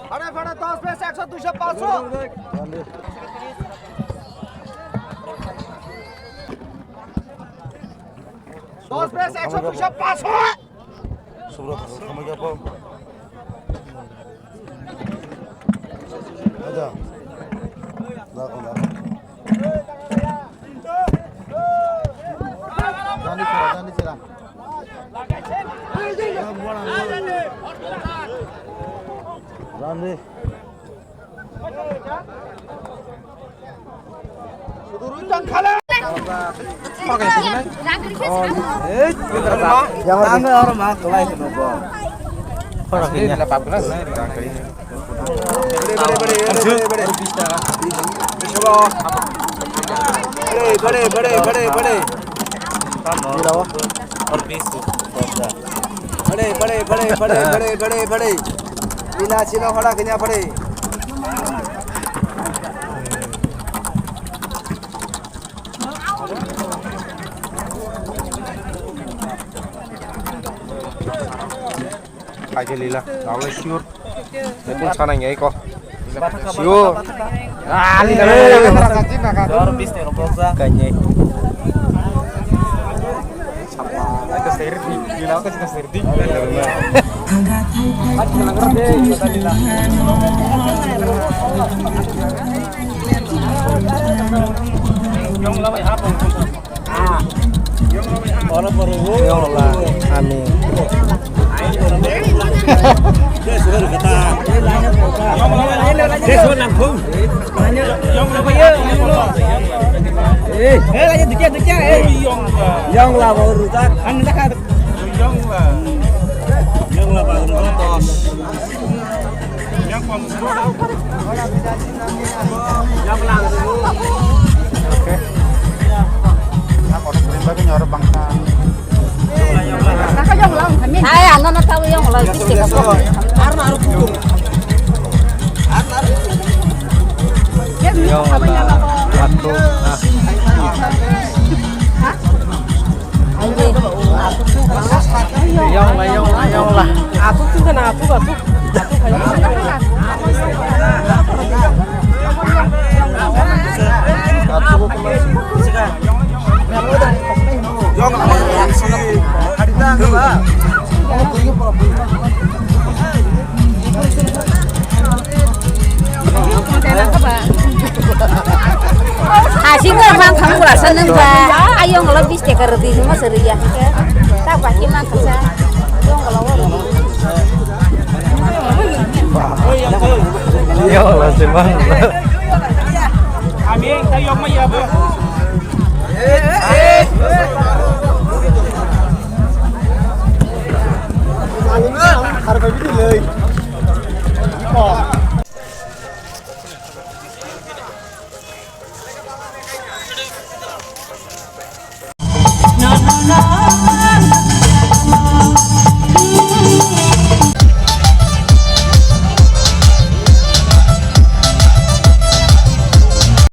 फड़े फड़े 10 पे 100 200 500 10 पे 100 200 500 Sobra sama apa? Ada. Dah udah. Jangan diserang. Jangan. Sudurutan khala. Pakai sini. Jangan orang mah kelai sini bang. Ini 18 बड़े बिना चिलो खड़ा किया पड़े aja lila kalau siur itu sana nyai kok siur lila orang bis nih rombong sa kayaknya ada serdi lila ke sini serdi yang lama apa orang baru yang lah amin sudah kata sudah langsung yang apa ya lagi dikit yang lah baru tak anda kan yang lah baru tos yang langsung oke aku harus beri nyorok bangsa Ay, ano na tahu yung lagi sih kamu. Arna harus dukung Arna yang satu yang lah aku tuh kan aku Hasil orang kamu rasa nengba, ayo ngelebih steker di semua serius. Tak pakai makan sa, ayo ngelawar. iya masih bang Amin, tayo may abo. Harga gini lagi. Oh. No.